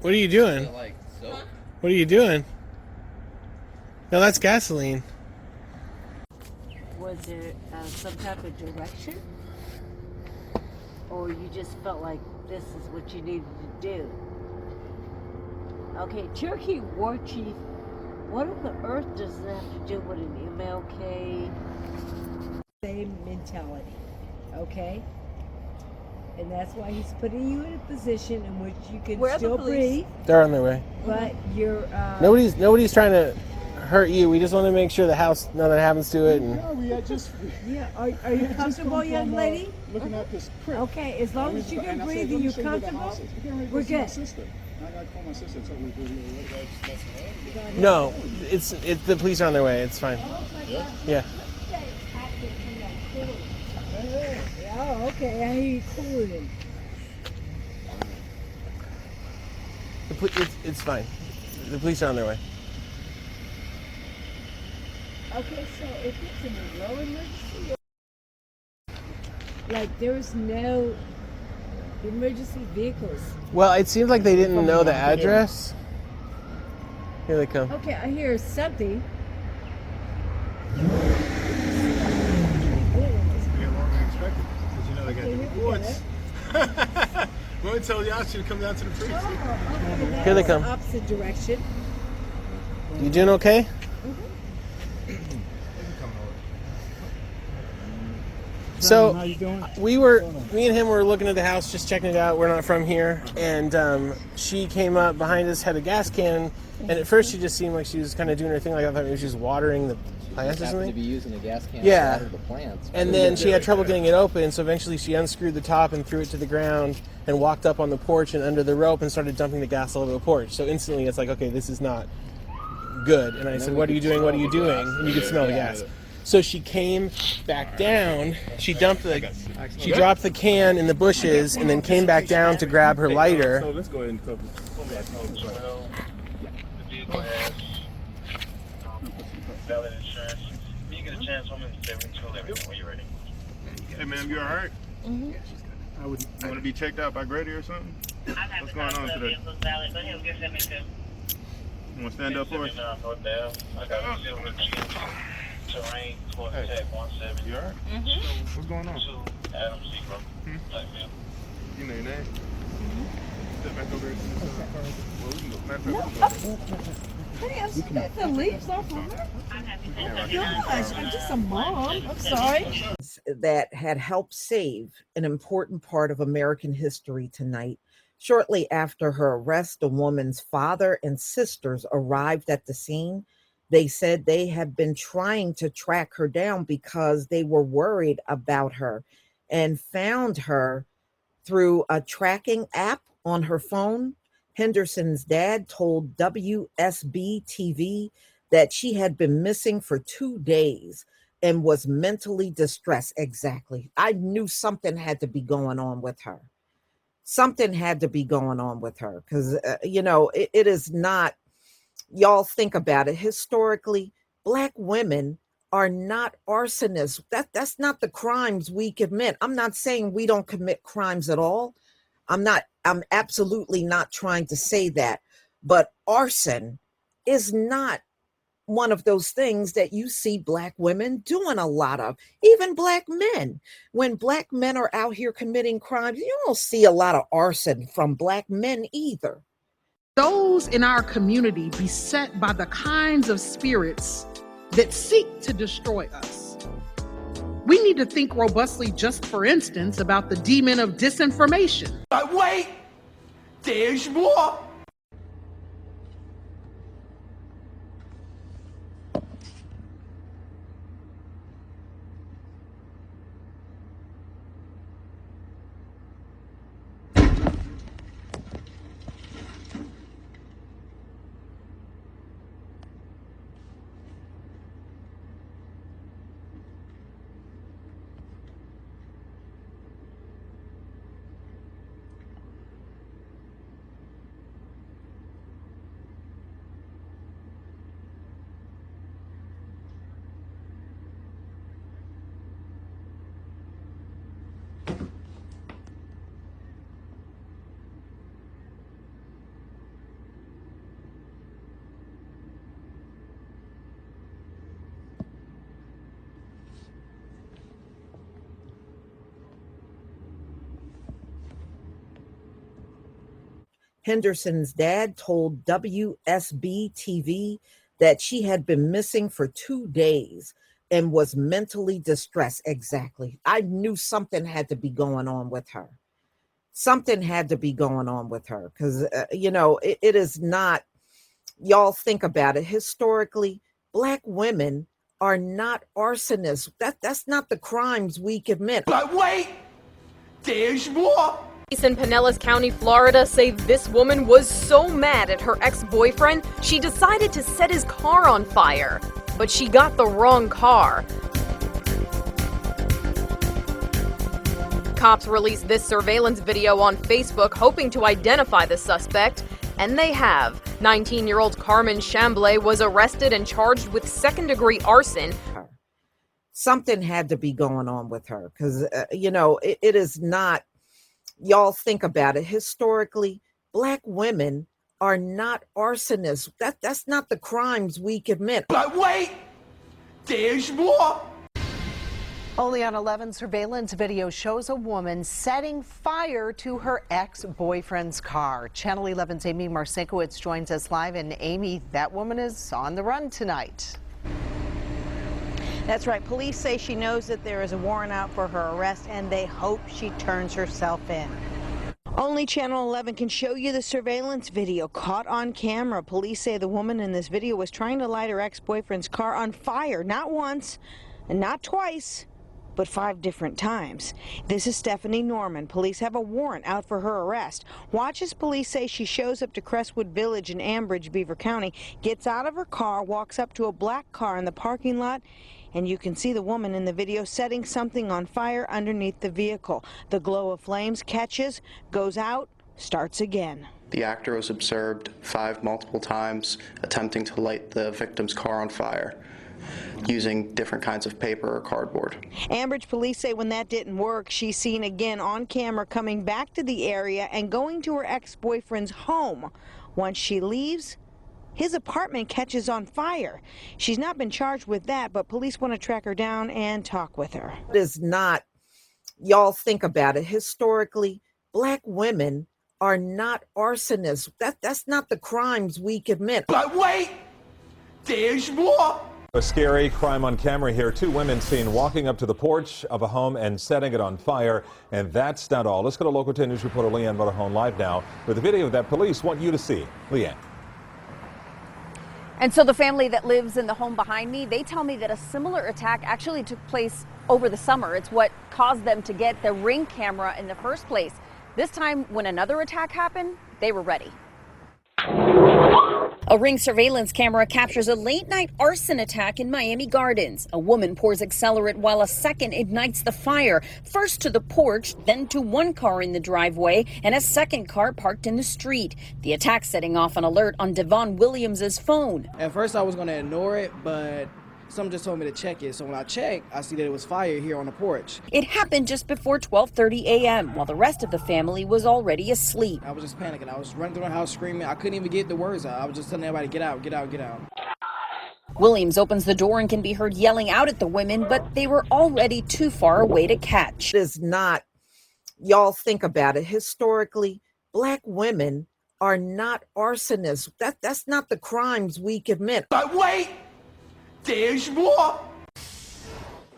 What are you doing? Like soap? What are you doing? No, that's gasoline. Was there some type of direction? Or you just felt like this is what you needed to do? Okay, Cherokee War Chief, what on the earth does that have to do with an MLK? Same mentality, okay? And that's why he's putting you in a position in which you can still breathe. They're on their way. But you're Nobody's trying to hurt you. We just want to make sure the house none that happens to it. And No, we had just. Yeah, are you comfortable, young lady? Looking at this crib. Okay, as long as you can breathe and you're comfortable, we're good. I gotta call my sister and tell her no, it's the police are on their way. It's fine. Yeah. Oh, okay. I hear you cooling. It's fine. The police are on their way. Okay, so if it's in a low emergency, like there's no emergency vehicles. Well, it seems like they didn't know the address. Here they come. Okay, I hear something. We got longer than expected. Because you know they got the reports. We only told y'all to come down to the precinct. Okay, Here they come. Opposite direction. You doing okay? So me and him were looking at the house, just checking it out. We're not from here, and she came up behind us, had a gas can, and at first she just seemed like she was kind of doing her thing, like I thought maybe she was watering the plants or something. To be using a gas can Yeah. to water the plants. And then she had trouble getting it open, so eventually she unscrewed the top and threw it to the ground and walked up on the porch and under the rope and started dumping the gas all over the porch. So instantly it's like, okay, this is not good. And I said, what are you doing? What are you doing? And you could smell the gas. So she came back down. She dropped the can in the bushes and then came back down to grab her lighter. So let's go ahead and cover. The vehicle has valid insurance. When you get a chance, I'm in 7211 when you're ready. Hey, ma'am, you all right? Mm-hmm. I would want to be checked out by Grady or something. What's going on today? Valid, but he'll give them to You want to stand up for us? I got a silver terrain for tag 17. You all right? Mm-hmm. What's going on? Adam Seagram. Blackmail. You know your name? Step back over here. Well, we can go. Matter of fact, we can go. That's the leaves off of her. Oh my gosh, I'm just a mom. I'm sorry. That had helped save an important part of American history tonight. Shortly after her arrest, the woman's father and sisters arrived at the scene. They said they had been trying to track her down because they were worried about her and found her through a tracking app on her phone. Henderson's dad told WSB TV that she had been missing for 2 days and was mentally distressed. Exactly. I knew something had to be going on with her. Something had to be going on with her because, it is not, y'all think about it. Historically, Black women are not arsonists. That's not the crimes we commit. I'm not saying we don't commit crimes at all. I'm absolutely not trying to say that, but arson is not one of those things that you see Black women doing a lot of, even Black men. When Black men are out here committing crimes, you don't see a lot of arson from Black men either. Those in our community beset by the kinds of spirits that seek to destroy us. We need to think robustly, just for instance, about the demon of disinformation. But wait, there's more. Henderson's dad told WSB TV that she had been missing for 2 days and was mentally distressed. Exactly. I knew something had to be going on with her. Something had to be going on with her because, it is not, y'all think about it. Historically, Black women are not arsonists. That's not the crimes we commit. But wait, there's more. Police in Pinellas County, Florida say this woman was so mad at her ex-boyfriend, she decided to set his car on fire. But she got the wrong car. Cops released this surveillance video on Facebook hoping to identify the suspect, and they have. 19-year-old Carmen Chamblay was arrested and charged with second-degree arson. Something had to be going on with her because, it is not, y'all think about it. Historically, Black women are not arsonists. That's not the crimes we commit. But wait, there's more. Only on 11 surveillance video shows a woman setting fire to her ex-boyfriend's car. Channel 11's Amy Marcinkowitz joins us live. And Amy, that woman is on the run tonight. That's right. Police say she knows that there is a warrant out for her arrest, and they hope she turns herself in. Only Channel 11 can show you the surveillance video caught on camera. Police say the woman in this video was trying to light her ex-boyfriend's car on fire, not once and not twice, but 5 different times. This is Stephanie Norman. Police have a warrant out for her arrest. Watch as police say she shows up to Crestwood Village in Ambridge, Beaver County, gets out of her car, walks up to a black car in the parking lot, and you can see the woman in the video setting something on fire underneath the vehicle. The glow of flames catches, goes out, starts again. The actor was observed 5 multiple times attempting to light the victim's car on fire using different kinds of paper or cardboard. Ambridge police say when that didn't work, she's seen again on camera coming back to the area and going to her ex-boyfriend's home. Once she leaves, his apartment catches on fire. She's not been charged with that, but police want to track her down and talk with her. It is not, y'all think about it. Historically, Black women are not arsonists. That's not the crimes we commit. But wait, there's more. A scary crime on camera here. 2 women seen walking up to the porch of a home and setting it on fire. And that's not all. Let's go to local 10 News reporter Leanne Motorhome live now with a video that police want you to see. Leanne. And so the family that lives in the home behind me, they tell me that a similar attack actually took place over the summer. It's what caused them to get the Ring camera in the first place. This time, when another attack happened, they were ready. A Ring surveillance camera captures a late-night arson attack in Miami Gardens. A woman pours accelerant while a second ignites the fire, first to the porch, then to one car in the driveway, and a second car parked in the street. The attack setting off an alert on Devon Williams' phone. At first, I was going to ignore it, but someone just told me to check it. So when I checked, I see that it was fire here on the porch. It happened just before 12:30 a.m. while the rest of the family was already asleep. I was just panicking. I was running through the house screaming. I couldn't even get the words out. I was just telling everybody, get out, get out, get out. Williams opens the door and can be heard yelling out at the women, but they were already too far away to catch. It is not, y'all think about it. Historically, Black women are not arsonists. That's not the crimes we commit. But wait, there's more.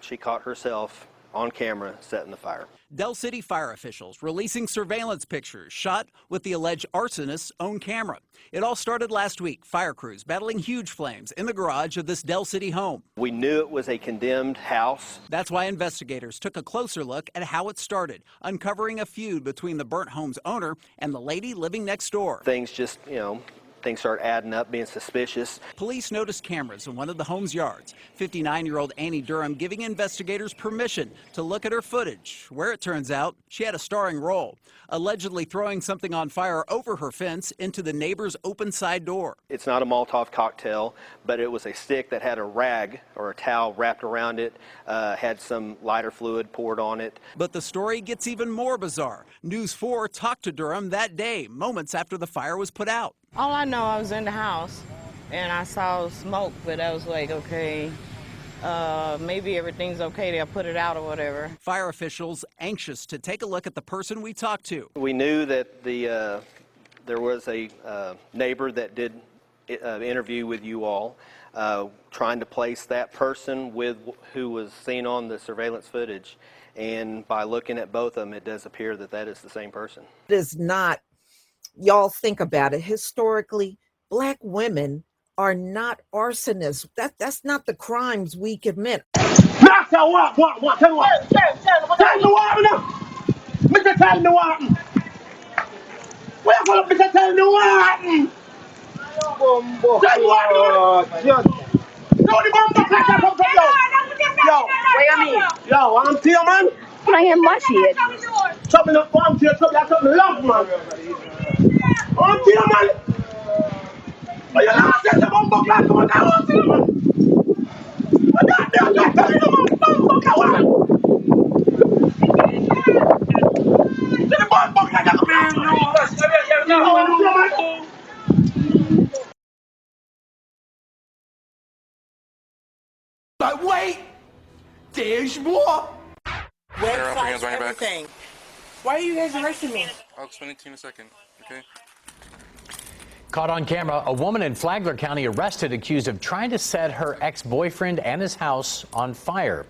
She caught herself on camera setting the fire. Del City fire officials releasing surveillance pictures shot with the alleged arsonist's own camera. It all started last week. Fire crews battling huge flames in the garage of this Del City home. We knew it was a condemned house. That's why investigators took a closer look at how it started, uncovering a feud between the burnt home's owner and the lady living next door. Things just, things start adding up, being suspicious. Police noticed cameras in one of the home's yards. 59-year-old Annie Durham giving investigators permission to look at her footage, where it turns out she had a starring role, allegedly throwing something on fire over her fence into the neighbor's open side door. It's not a Molotov cocktail, but it was a stick that had a rag or a towel wrapped around it, had some lighter fluid poured on it. But the story gets even more bizarre. News 4 talked to Durham that day, moments after the fire was put out. All I know, I was in the house and I saw smoke, but I was like, okay, maybe everything's okay. They'll put it out or whatever. Fire officials anxious to take a look at the person we talked to. We knew that the There was a neighbor that did interview with you all, trying to place that person with who was seen on the surveillance footage. And by looking at both of them, it does appear that that is the same person. It is not. Y'all think about it. Historically, Black women are not arsonists. That's not the crimes we commit. Knock out what? Tell me what? Tell me what now. Mr. Tell me what. Where you going, Mr. Tell me what? Tell me what. No, the bomb back like that come from yo. Wait a minute. Yo, I'm Tio, man. Can I hear my shit? Something up, I'm Tio, something love, man. I'm Tio, man. But you know, I said the bomb back like, come on, I'm Tio, man. What that do? That tell you the bomb back like what? The bomb back like that, But wait, there's more. Websites, everything. Why are you guys arresting me? I'll explain it to you in a second, okay? Caught on camera, a woman in Flagler County arrested accused of trying to set her ex-boyfriend and his house on fire.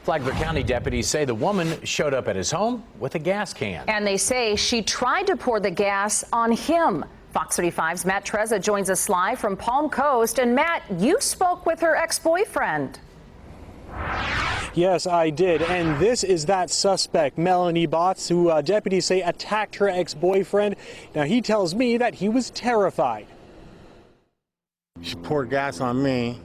Flagler County deputies say the woman showed up at his home with a gas can. And they say she tried to pour the gas on him. Fox 35's Matt Trezza joins us live from Palm Coast. And Matt, you spoke with her ex-boyfriend. Yes, I did. And this is that suspect, Melanie Botts, who deputies say attacked her ex-boyfriend. Now, he tells me that he was terrified. She poured gas on me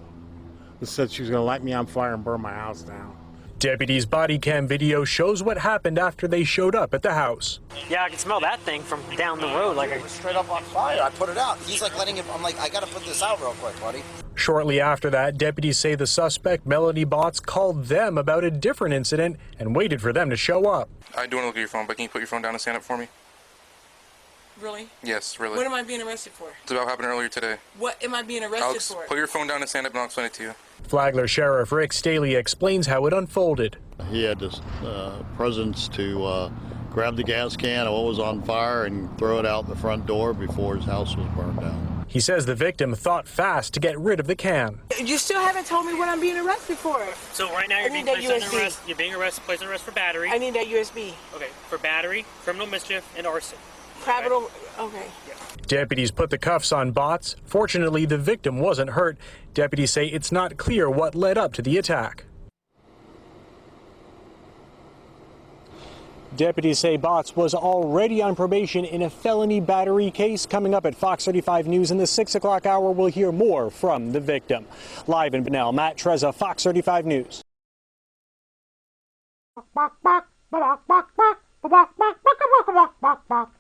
and said she was going to light me on fire and burn my house down. Deputies' body cam video shows what happened after they showed up at the house. Yeah, I can smell that thing from down the road. Like it was straight up on fire. I put it out. He's like letting it. I'm like, I got to put this out real quick, buddy. Shortly after that, deputies say the suspect, Melanie Botts, called them about a different incident and waited for them to show up. I do want to look at your phone, but can you put your phone down and stand up for me? Really? Yes, really. What am I being arrested for? It's about what happened earlier today. What am I being arrested for? Put your phone down and stand up and I'll explain it to you. Flagler Sheriff Rick Staley explains how it unfolded. He had this presence to grab the gas can of what was on fire and throw it out the front door before his house was burned down. He says the victim thought fast to get rid of the can. You still haven't told me what I'm being arrested for. So right now you're being placed under arrest. You're being placed under arrest for battery. I need that USB. Okay, for battery, criminal mischief, and arson. Capital. Okay. Deputies put the cuffs on Botts. Fortunately, the victim wasn't hurt. Deputies say it's not clear what led up to the attack. Deputies say Botts was already on probation in a felony battery case. Coming up at Fox 35 News in the 6 o'clock hour, we'll hear more from the victim. Live in Bunnell, Matt Trezza, Fox 35 News. Bok, bok, bok, bok, bok, bok, bok, bok, bok, bok, bok, bok, bok.